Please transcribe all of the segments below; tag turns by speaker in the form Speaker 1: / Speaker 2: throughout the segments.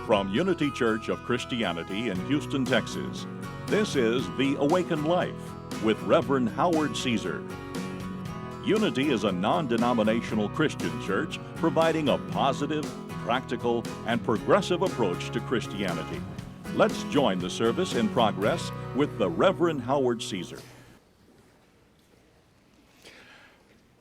Speaker 1: From Unity Church of Christianity in Houston, Texas, this is The Awakened Life with Reverend Howard Caesar. Unity is a non-denominational Christian church providing a positive, practical, and progressive approach to Christianity. Let's join the service in progress with the Reverend Howard Caesar.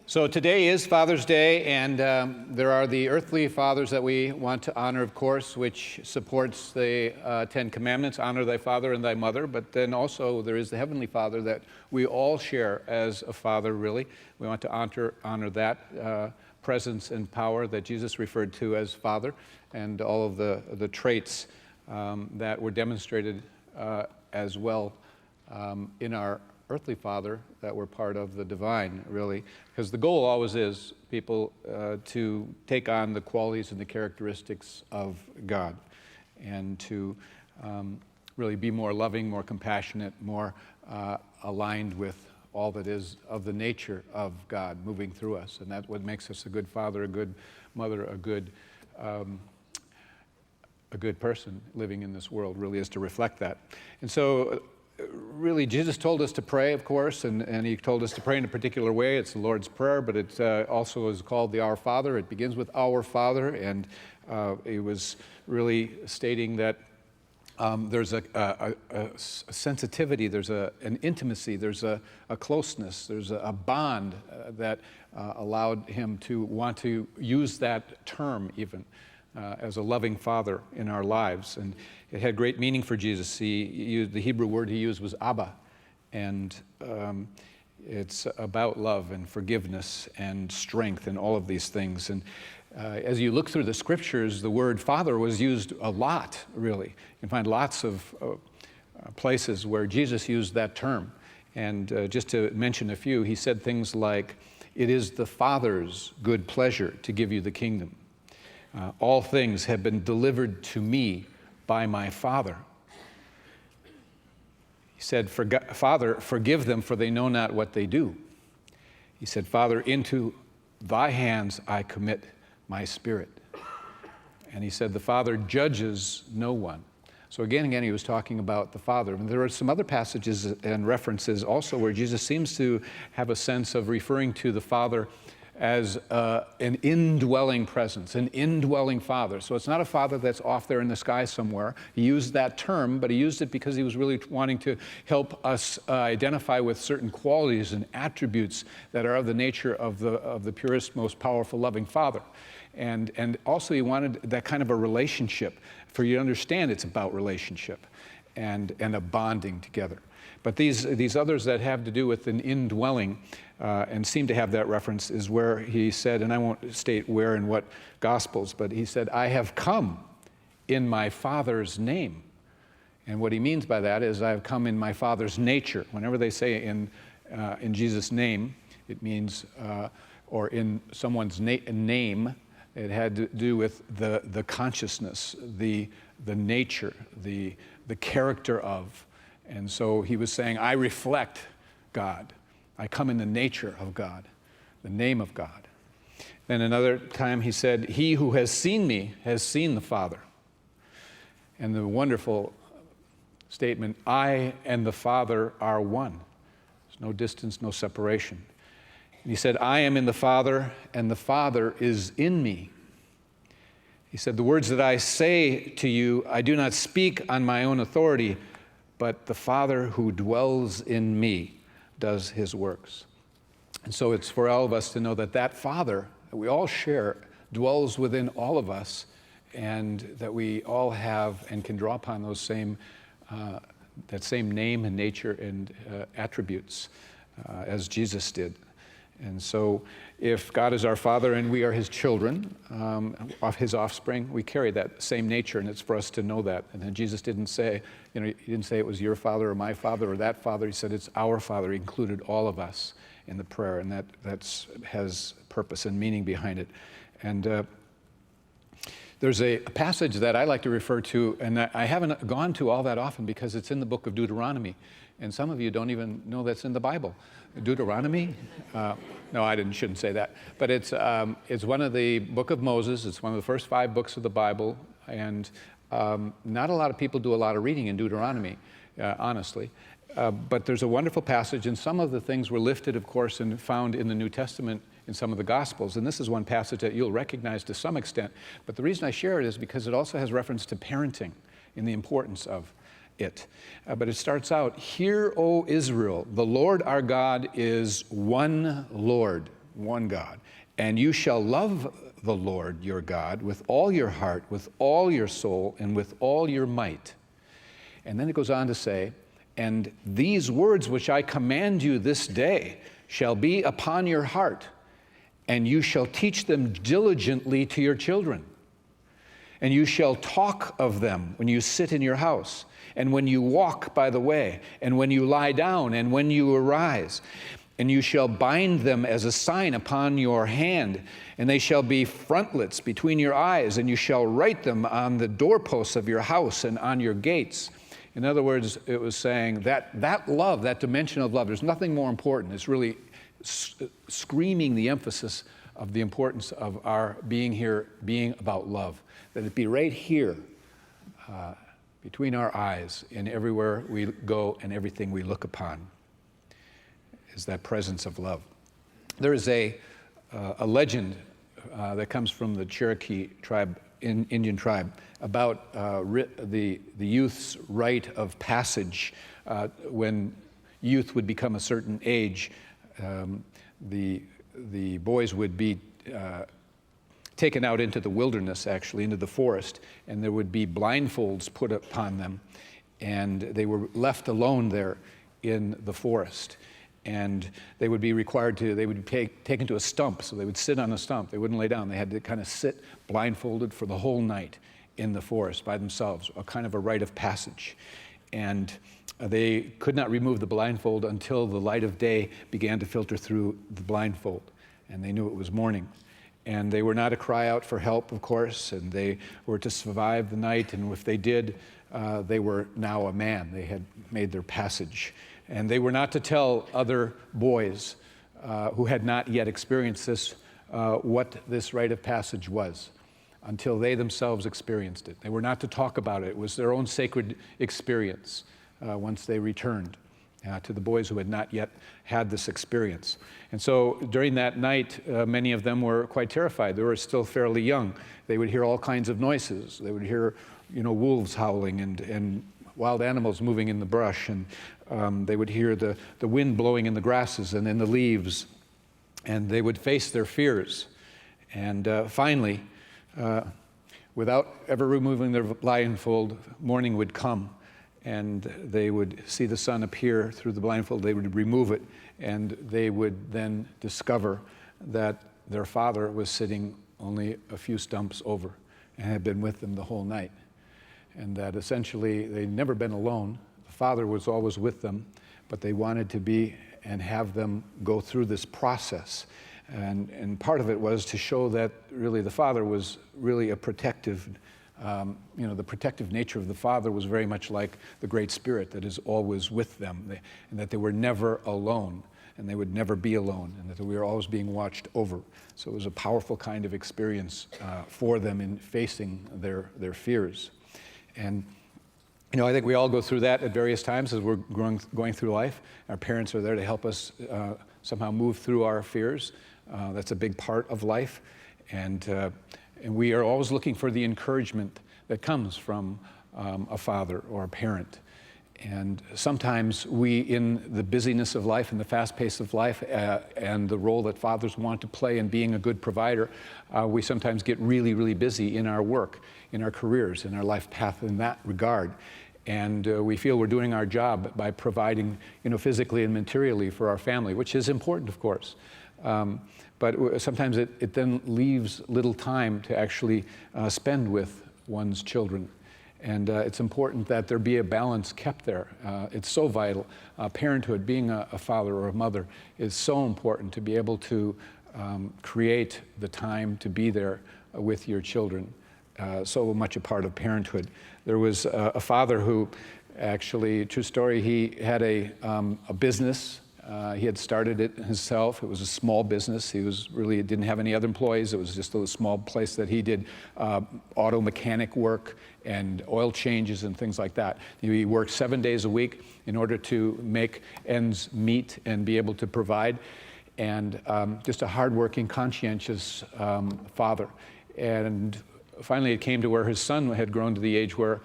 Speaker 2: So today is Father's Day, and there are the earthly fathers that we want to honor, of course, which supports the Ten Commandments, honor thy father and thy mother, but then also there is the Heavenly Father that we all share as a father, really. We want to honor that presence and power that Jesus referred to as Father, and all of the traits that were demonstrated as well in our earthly father that were part of the divine, really, because the goal always is people to take on the qualities and the characteristics of God and to really be more loving, more compassionate, more aligned with all that is of the nature of God moving through us. And that's what makes us a good father, a good mother, a good person living in this world, really is to reflect that. And so really, Jesus told us to pray, of course, and he told us to pray in a particular way. It's the Lord's Prayer, but it also is called the Our Father. It begins with Our Father, and he was really stating that there's a sensitivity, there's an intimacy, there's a closeness, there's a bond that allowed him to want to use that term even as a loving father in our lives. And it had great meaning for Jesus. The Hebrew word he used was Abba, and it's about love and forgiveness and strength and all of these things. And as you look through the scriptures, the word father was used a lot, really. You can find lots of places where Jesus used that term. And just to mention a few, he said things like, "It is the Father's good pleasure to give you the kingdom. All things have been delivered to me by my Father." He said, "Father, forgive them, for they know not what they do." He said, "Father, into thy hands I commit my spirit." And he said, "The Father judges no one." So again, he was talking about the Father. And there are some other passages and references also where Jesus seems to have a sense of referring to the Father as an indwelling presence, an indwelling Father. So it's not a Father that's off there in the sky somewhere. He used that term, but he used it because he was really wanting to help us identify with certain qualities and attributes that are of the nature of the purest, most powerful, loving Father. And also he wanted that kind of a relationship for you to understand it's about relationship and a bonding together. But these others that have to do with an indwelling and seem to have that reference is where he said, and I won't state where and what Gospels, but he said, "I have come in my Father's name." And what he means by that is, I have come in my Father's nature. Whenever they say in Jesus' name, it means, or in someone's name, it had to do with the consciousness, the nature, the character of. And so he was saying, I reflect God. I come in the nature of God, the name of God. Then another time he said, "He who has seen me has seen the Father." And the wonderful statement, "I and the Father are one." There's no distance, no separation. And he said, "I am in the Father, and the Father is in me." He said, "The words that I say to you, I do not speak on my own authority, but the Father who dwells in me does his works." And so it's for all of us to know that that Father that we all share dwells within all of us, and that we all have and can draw upon those same that same name and nature and attributes as Jesus did. And so if God is our Father and we are his children, of his offspring, we carry that same nature, and it's for us to know that. And then Jesus didn't say, he didn't say it was your father or my father or that father. He said it's our Father. He included all of us in the prayer, and that has purpose and meaning behind it. And there's a passage that I like to refer to, and I haven't gone to all that often because it's in the book of Deuteronomy. And some of you don't even know that's in the Bible. Deuteronomy? No, I shouldn't say that. But it's one of the book of Moses. It's one of the first 5 books of the Bible. And Not a lot of people do a lot of reading in Deuteronomy, honestly. But there's a wonderful passage, and some of the things were lifted, of course, and found in the New Testament in some of the Gospels. And this is one passage that you'll recognize to some extent. But the reason I share it is because it also has reference to parenting and the importance of it. But it starts out, "Hear, O Israel, the Lord our God is one Lord," one God, "and you shall love the Lord your God with all your heart, with all your soul, and with all your might." And then it goes on to say, "And these words which I command you this day shall be upon your heart, and you shall teach them diligently to your children. And you shall talk of them when you sit in your house, and when you walk by the way, and when you lie down, and when you arise. And you shall bind them as a sign upon your hand, and they shall be frontlets between your eyes, and you shall write them on the doorposts of your house and on your gates." In other words, it was saying that love, that dimension of love, there's nothing more important. It's really screaming the emphasis of the importance of our being here, being about love. That it be right here, between our eyes, and everywhere we go and everything we look upon, is that presence of love. There is a legend that comes from the Cherokee tribe, Indian tribe, about the youth's rite of passage. When youth would become a certain age, the boys would be taken out into the wilderness, actually, into the forest, and there would be blindfolds put upon them, and they were left alone there in the forest. And they would be required to, they would be taken to a stump, so they would sit on a stump. They wouldn't lay down. They had to kind of sit blindfolded for the whole night in the forest by themselves, a kind of a rite of passage. And they could not remove the blindfold until the light of day began to filter through the blindfold, and they knew it was morning. And they were not to cry out for help, of course, and they were to survive the night, and if they did, they were now a man. They had made their passage. And they were not to tell other boys who had not yet experienced this what this rite of passage was until they themselves experienced it. They were not to talk about it. It was their own sacred experience once they returned to the boys who had not yet had this experience. And so during that night, many of them were quite terrified. They were still fairly young. They would hear all kinds of noises. They would hear, wolves howling and wild animals moving in the brush, and they would hear the wind blowing in the grasses and in the leaves, and they would face their fears. And finally, without ever removing their blindfold, morning would come, and they would see the sun appear through the blindfold. They would remove it, and they would then discover that their father was sitting only a few stumps over and had been with them the whole night. And that essentially they'd never been alone. The father was always with them, but they wanted to be and have them go through this process. And part of it was to show that really the father was really a protective, the protective nature of the father was very much like the Great Spirit that is always with them, and that they were never alone, and they would never be alone, and that we were always being watched over. So it was a powerful kind of experience for them in facing their fears. And I think we all go through that at various times as we're going through life. Our parents are there to help us somehow move through our fears. That's a big part of life. And we are always looking for the encouragement that comes from a father or a parent. And sometimes we, in the busyness of life and the fast pace of life and the role that fathers want to play in being a good provider, we sometimes get really, really busy in our work, in our careers, in our life path in that regard. And we feel we're doing our job by providing, physically and materially for our family, which is important, of course. But sometimes it then leaves little time to actually spend with one's children. And it's important that there be a balance kept there. It's so vital. Parenthood, being a father or a mother, is so important to be able to create the time to be there with your children. So much a part of parenthood. There was a father who actually, true story, he had a business He had started it himself. It was a small business. He didn't have any other employees. It was just a small place that he did auto mechanic work and oil changes and things like that. He worked 7 days a week in order to make ends meet and be able to provide. And just a hardworking, conscientious father. And finally, it came to where his son had grown to the age where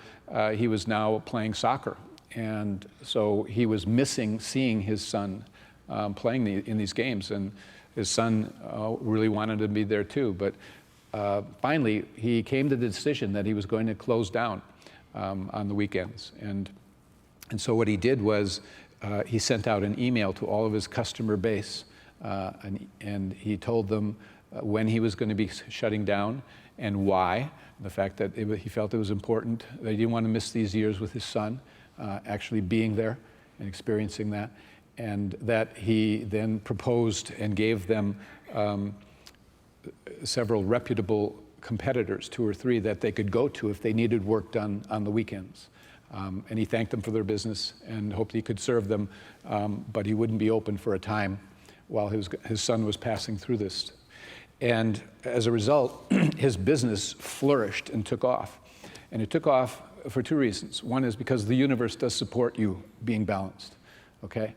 Speaker 2: he was now playing soccer. And so he was missing seeing his son playing in these games. And his son really wanted to be there too. But finally, he came to the decision that he was going to close down on the weekends. And so what he did was he sent out an email to all of his customer base. And he told them when he was going to be shutting down and why. The fact that he felt it was important, that he didn't want to miss these years with his son, actually being there and experiencing that. And that he then proposed and gave them several reputable competitors, 2 or 3, that they could go to if they needed work done on the weekends. And he thanked them for their business and hoped he could serve them, but he wouldn't be open for a time while his son was passing through this. And as a result, his business flourished and took off. And it took off for 2 reasons. One is because the universe does support you being balanced, okay?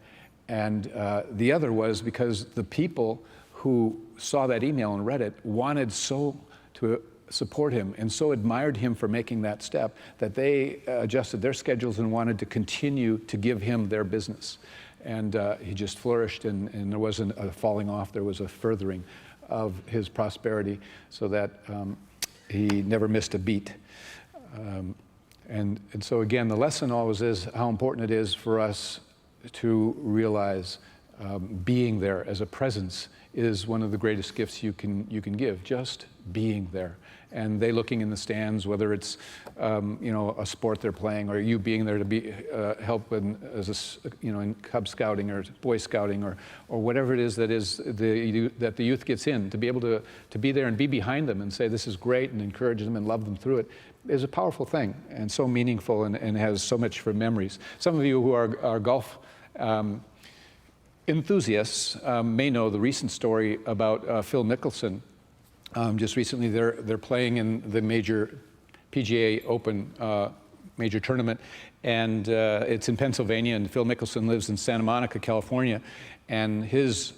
Speaker 2: And the other was because the people who saw that email and read it wanted so to support him and so admired him for making that step that they adjusted their schedules and wanted to continue to give him their business. And he just flourished, and there wasn't a falling off, there was a furthering of his prosperity, so that he never missed a beat. And so again, the lesson always is how important it is for us to realize being there as a presence is one of the greatest gifts you can give, just being there. And they looking in the stands, whether it's a sport they're playing, or you being there to be help in Cub Scouting or Boy Scouting or whatever it is that the youth gets in, to be able to be there and be behind them and say this is great and encourage them and love them through it is a powerful thing and so meaningful and has so much for memories. Some of you who are golf enthusiasts may know the recent story about Phil Mickelson. Just recently, they're playing in the major PGA Open major tournament, and it's in Pennsylvania, and Phil Mickelson lives in Santa Monica, California, and his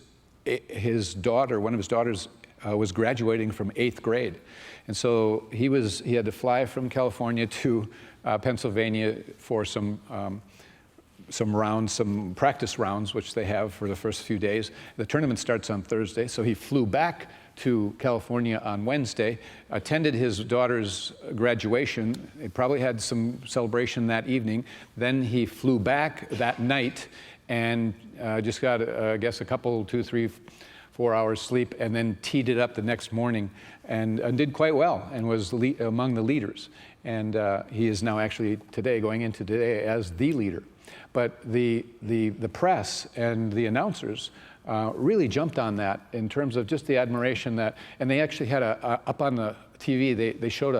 Speaker 2: daughter, one of his daughters, was graduating from 8th grade, and so he had to fly from California to Pennsylvania for some practice rounds, which they have for the first few days. The tournament starts on Thursday, so he flew back to California on Wednesday, attended his daughter's graduation. He probably had some celebration that evening. Then he flew back that night and just got, I guess, a couple, 2, 3, 4 hours sleep, and then teed it up the next morning and did quite well and was among the leaders. And he is now actually going into today as the leader. But the press and the announcers really jumped on that in terms of just the admiration that, and they actually had up on the TV, they showed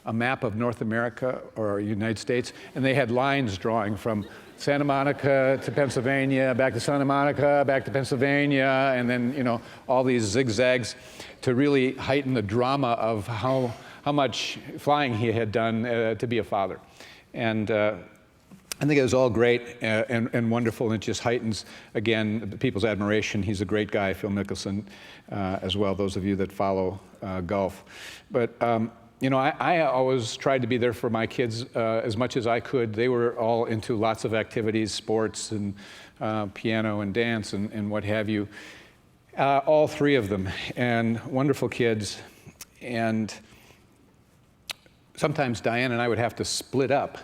Speaker 2: a map of North America or United States, and they had lines drawing from Santa Monica to Pennsylvania, back to Santa Monica, back to Pennsylvania, and then, all these zigzags to really heighten the drama of how much flying he had done to be a father. And I think it was all great and wonderful, and it just heightens, again, people's admiration. He's a great guy, Phil Mickelson, as well, those of you that follow golf. But, I always tried to be there for my kids as much as I could. They were all into lots of activities, sports and piano and dance and what have you, all 3 of them, and wonderful kids. And sometimes Diane and I would have to split up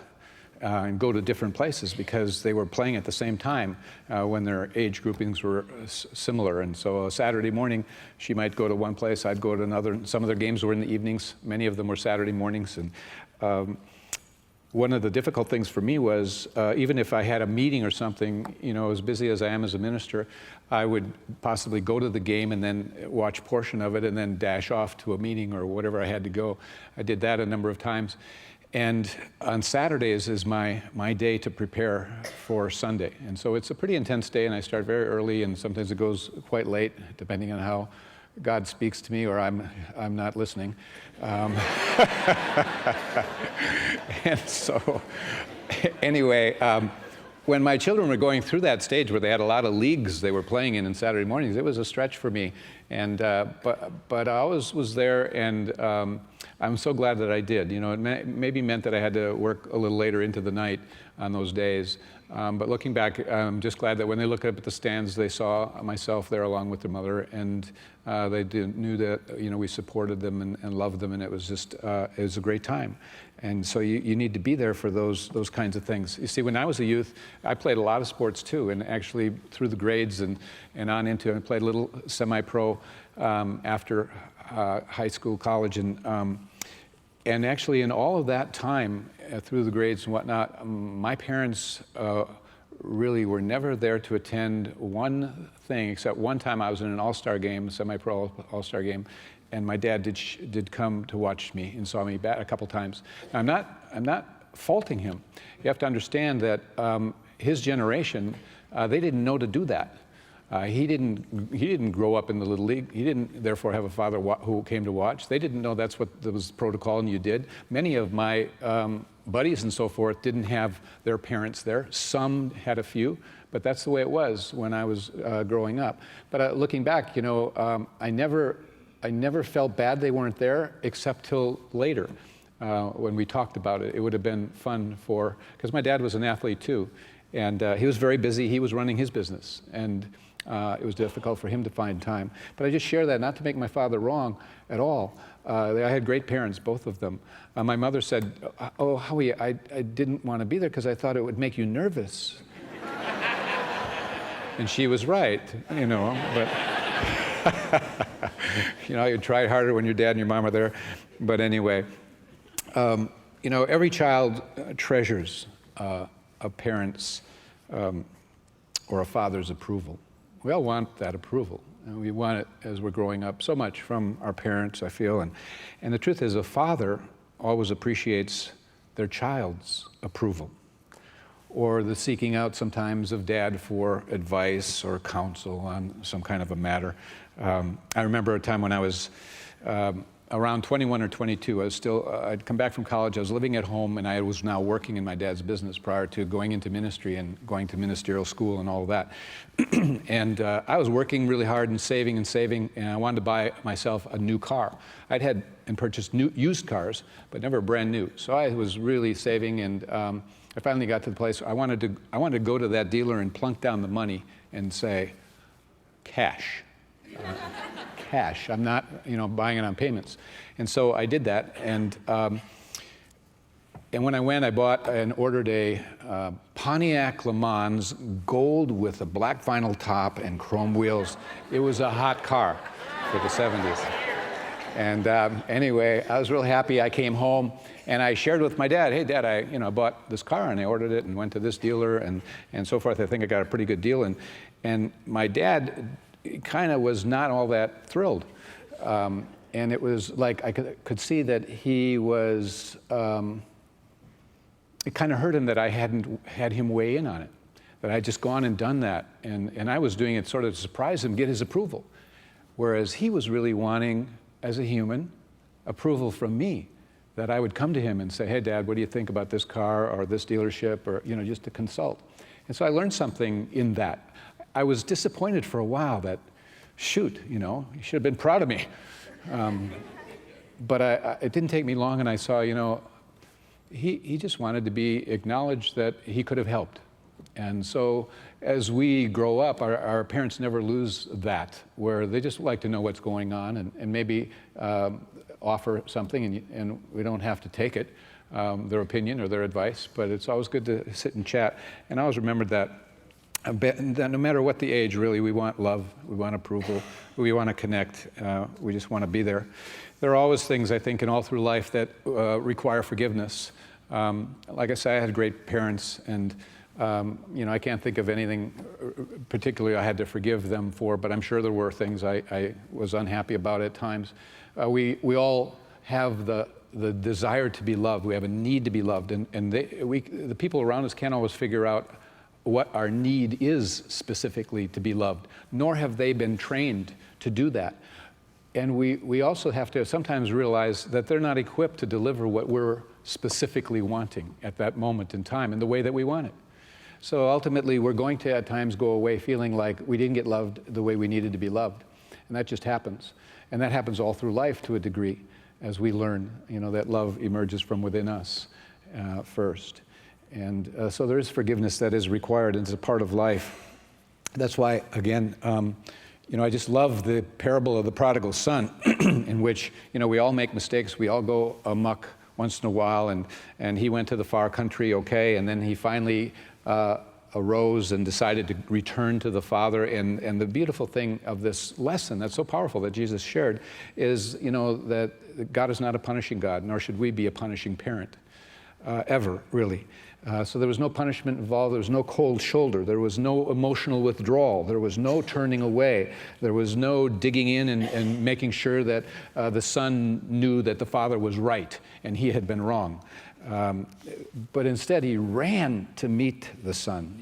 Speaker 2: and go to different places because they were playing at the same time when their age groupings were similar. And so a Saturday morning, she might go to one place, I'd go to another. Some of their games were in the evenings. Many of them were Saturday mornings. And one of the difficult things for me was, even if I had a meeting or something, as busy as I am as a minister, I would possibly go to the game and then watch a portion of it and then dash off to a meeting or whatever I had to go. I did that a number of times. And on Saturdays is my day to prepare for Sunday. And so it's a pretty intense day, and I start very early, and sometimes it goes quite late, depending on how God speaks to me or I'm not listening. And so, anyway, when my children were going through that stage where they had a lot of leagues they were playing in Saturday mornings, it was a stretch for me. And but I always was there, and I'm so glad that I did. You know, it maybe meant that I had to work a little later into the night on those days. But looking back, I'm just glad that when they looked up at the stands, they saw myself there along with their mother, and they knew that, you know, we supported them and loved them, and it was just it was a great time. And so you need to be there for those kinds of things. You see, when I was a youth, I played a lot of sports too, and actually through the grades and on into, I played a little semi-pro after high school, college, and actually in all of that time through the grades and whatnot, my parents really were never there to attend one thing, except one time I was in an all-star game, a semi-pro all-star game, and my dad did come to watch me and saw me bat a couple times. Now, I'm not faulting him. You have to understand that his generation, they didn't know to do that. He didn't grow up in the Little League. He didn't therefore have a father who came to watch. They didn't know that's what was protocol and you did. Many of my buddies and so forth didn't have their parents there. Some had a few, but that's the way it was when I was growing up. But looking back, you know, I never felt bad they weren't there, except till later when we talked about it. It would have been fun because my dad was an athlete too, and he was very busy. He was running his business, and it was difficult for him to find time. But I just share that not to make my father wrong at all. I had great parents, both of them. My mother said, "Oh, Howie, I didn't want to be there because I thought it would make you nervous." And she was right, you know, but you know, you try harder when your dad and your mom are there. But anyway, you know, every child treasures a parent's or a father's approval. We all want that approval, and we want it as we're growing up so much from our parents, I feel. And the truth is, a father always appreciates their child's approval, or the seeking out sometimes of dad for advice or counsel on some kind of a matter. I remember a time when I was around 21 or 22. I'd come back from college. I was living at home, and I was now working in my dad's business prior to going into ministry and going to ministerial school and all of that. And I was working really hard and saving, and I wanted to buy myself a new car. I'd had and purchased used cars, but never brand new. So I was really saving, and I finally got to the place where I wanted to go to that dealer and plunk down the money and say, cash. Cash. I'm not, you know, buying it on payments. And so I did that, and when I went, I bought and ordered a Pontiac Le Mans gold with a black vinyl top and chrome wheels. It was a hot car for the 70s. And anyway, I was real happy. I came home and I shared with my dad, "Hey, Dad, I bought this car and I ordered it and went to this dealer and so forth. I think I got a pretty good deal." And my dad kind of was not all that thrilled. And it was like I could see that he was, it kind of hurt him that I hadn't had him weigh in on it, that I'd just gone and done that. And I was doing it sort of to surprise him, get his approval. Whereas he was really wanting, as a human, approval from me, that I would come to him and say, "Hey, Dad, what do you think about this car or this dealership?" or, you know, just to consult. And so I learned something in that. I was disappointed for a while that, shoot, you know, he should have been proud of me. But it didn't take me long, and I saw, you know, he just wanted to be acknowledged that he could have helped. And so as we grow up, our parents never lose that, where they just like to know what's going on and maybe offer something, and we don't have to take it, their opinion or their advice, but it's always good to sit and chat. And I always remembered that no matter what the age, really, we want love, we want approval, we want to connect, we just want to be there. There are always things, I think, in all through life that require forgiveness. Like I say, I had great parents, and you know, I can't think of anything particularly I had to forgive them for, but I'm sure there were things I was unhappy about at times. We all have the the desire to be loved. We have a need to be loved. And the people around us can't always figure out what our need is specifically to be loved, nor have they been trained to do that. And we also have to sometimes realize that they're not equipped to deliver what we're specifically wanting at that moment in time in the way that we want it. So ultimately, we're going to at times go away feeling like we didn't get loved the way we needed to be loved. And that just happens. And that happens all through life to a degree as we learn, that love emerges from within us first. And so there is forgiveness that is required, and it's a part of life. That's why, again, I just love the parable of the prodigal son, in which, we all make mistakes, we all go amok once in a while, and he went to the far country, okay, and then he finally arose and decided to return to the Father. And the beautiful thing of this lesson that's so powerful that Jesus shared is, that God is not a punishing God, nor should we be a punishing parent, ever, really. So there was no punishment involved, there was no cold shoulder, there was no emotional withdrawal, there was no turning away, there was no digging in and making sure that the son knew that the father was right and he had been wrong. But instead he ran to meet the son,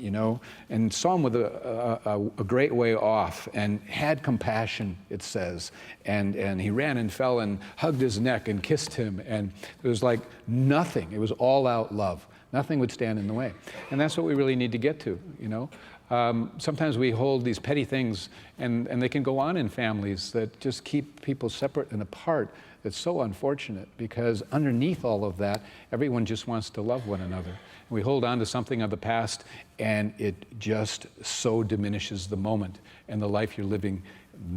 Speaker 2: and saw him with a great way off and had compassion, it says. And he ran and fell and hugged his neck and kissed him. And it was like nothing. It was all out love. Nothing would stand in the way. And that's what we really need to get to, Sometimes we hold these petty things and they can go on in families that just keep people separate and apart. It's so unfortunate because underneath all of that, everyone just wants to love one another. And we hold on to something of the past and it just so diminishes the moment and the life you're living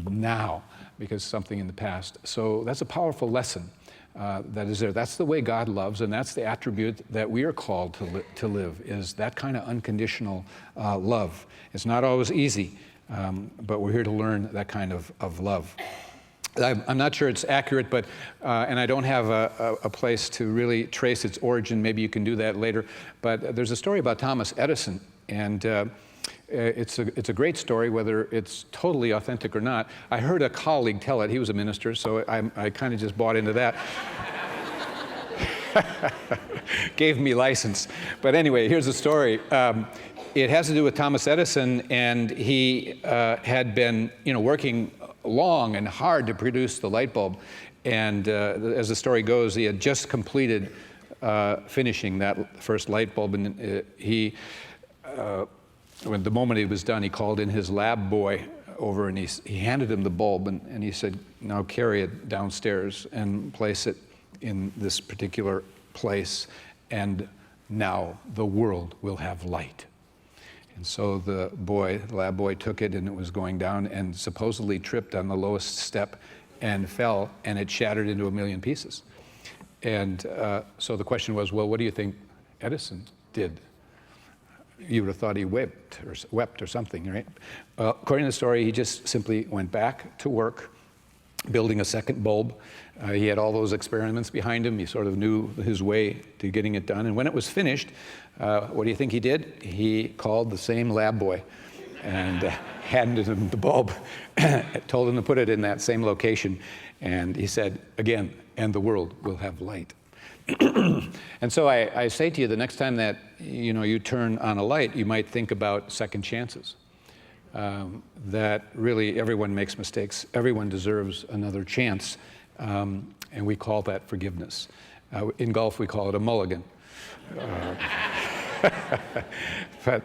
Speaker 2: now because something in the past. So that's a powerful lesson. That is there. That's the way God loves, and that's the attribute that we are called to live, is that kind of unconditional love. It's not always easy, but we're here to learn that kind of love. I'm not sure it's accurate, but and I don't have a place to really trace its origin. Maybe you can do that later. But there's a story about Thomas Edison, and it's a great story, whether it's totally authentic or not. I heard a colleague tell it. He was a minister, so I kind of just bought into that. Gave me license. But anyway, here's the story. It has to do with Thomas Edison, and he had been, working long and hard to produce the light bulb. And as the story goes, he had just completed finishing that first light bulb, and when the moment it was done, he called in his lab boy over and he handed him the bulb and he said, now carry it downstairs and place it in this particular place, and now the world will have light. And so the lab boy took it, and it was going down and supposedly tripped on the lowest step and fell, and it shattered into a million pieces. And so the question was, well, what do you think Edison did? You would have thought he wept or something, right? According to the story, he just simply went back to work, building a second bulb. He had all those experiments behind him. He sort of knew his way to getting it done. And when it was finished, what do you think he did? He called the same lab boy and handed him the bulb, told him to put it in that same location. And he said, again, and the world will have light. And so I say to you, the next time that you turn on a light, you might think about second chances. That really everyone makes mistakes. Everyone deserves another chance. And we call that forgiveness. In golf, we call it a mulligan. But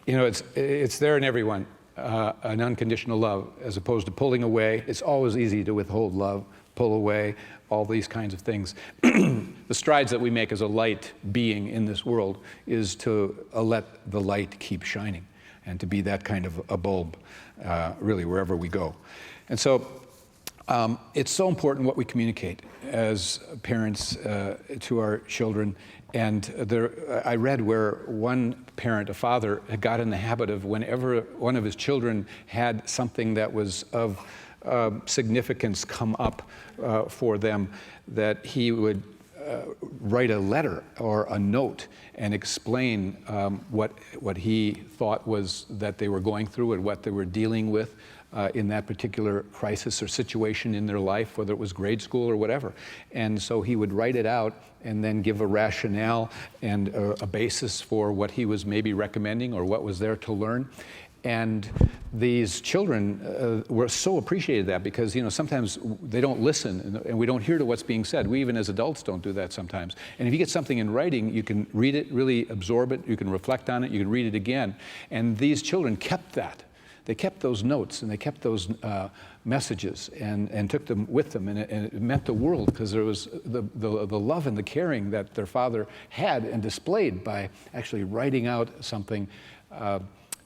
Speaker 2: it's there in everyone, an unconditional love, as opposed to pulling away. It's always easy to withhold love, pull away, all these kinds of things. The strides that we make as a light being in this world is to let the light keep shining and to be that kind of a bulb, really, wherever we go. And so it's so important what we communicate as parents to our children. And I read where one parent, a father, had got in the habit of whenever one of his children had something that was of significance come up for them, that he would write a letter or a note and explain what he thought was that they were going through and what they were dealing with, in that particular crisis or situation in their life, whether it was grade school or whatever. And so he would write it out and then give a rationale and a basis for what he was maybe recommending or what was there to learn. And these children were so appreciated that, because sometimes they don't listen and we don't hear to what's being said. We even as adults don't do that sometimes. And if you get something in writing, you can read it, really absorb it, you can reflect on it, you can read it again. And these children kept that. They kept those notes and they kept those messages and took them with them, and it meant the world, because there was the love and the caring that their father had and displayed by actually writing out something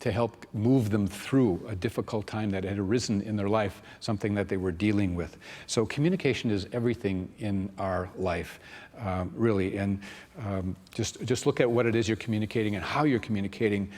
Speaker 2: to help move them through a difficult time that had arisen in their life, something that they were dealing with. So communication is everything in our life, really. And just look at what it is you're communicating and how you're communicating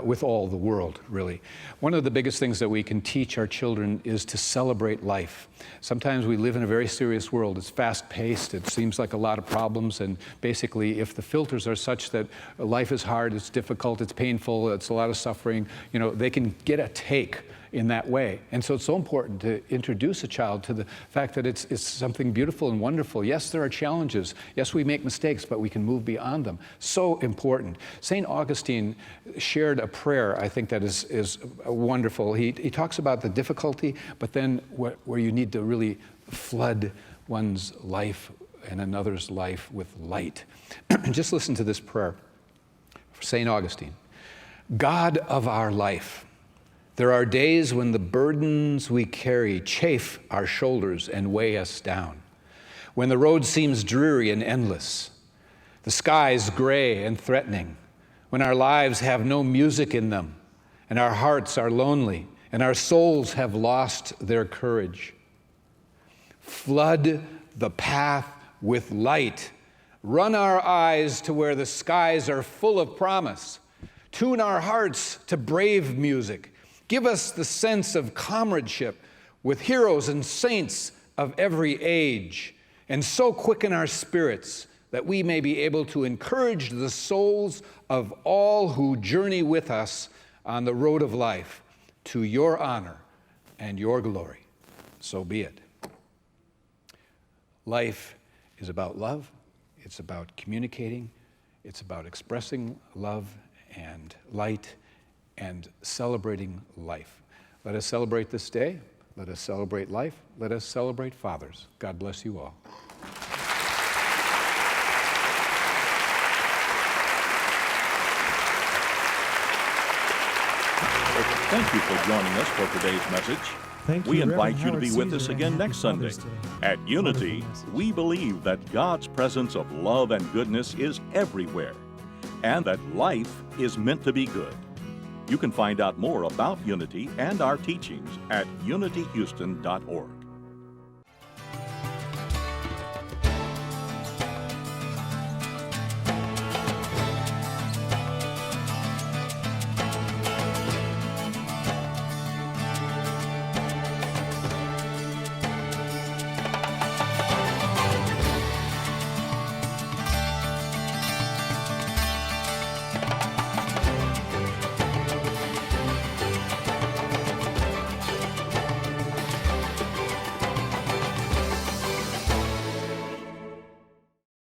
Speaker 2: with all the world, really. One of the biggest things that we can teach our children is to celebrate life. Sometimes we live in a very serious world. It's fast-paced. It seems like a lot of problems. And basically, if the filters are such that life is hard, it's difficult, it's painful, it's a lot of suffering, they can get a take in that way. And so it's so important to introduce a child to the fact that it's something beautiful and wonderful. Yes, there are challenges. Yes, we make mistakes, but we can move beyond them. So important. St. Augustine shared a prayer, I think, that is wonderful. He talks about the difficulty, but then where you need to really flood one's life and another's life with light. Just listen to this prayer. St. Augustine. God of our life, there are days when the burdens we carry chafe our shoulders and weigh us down, when the road seems dreary and endless, the skies gray and threatening, when our lives have no music in them, and our hearts are lonely, and our souls have lost their courage. Flood the path with light. Run our eyes to where the skies are full of promise. Tune our hearts to brave music. Give us the sense of comradeship with heroes and saints of every age, and so quicken our spirits that we may be able to encourage the souls of all who journey with us on the road of life to your honor and your glory. So be it. Life is about love. It's about communicating. It's about expressing love and light and celebrating life. Let us celebrate this day. Let us celebrate life. Let us celebrate fathers. God bless you all.
Speaker 1: Thank you for joining us for today's message. We invite you to be with us again next Sunday. At Unity, we believe that God's presence of love and goodness is everywhere, and that life is meant to be good. You can find out more about Unity and our teachings at unityhouston.org.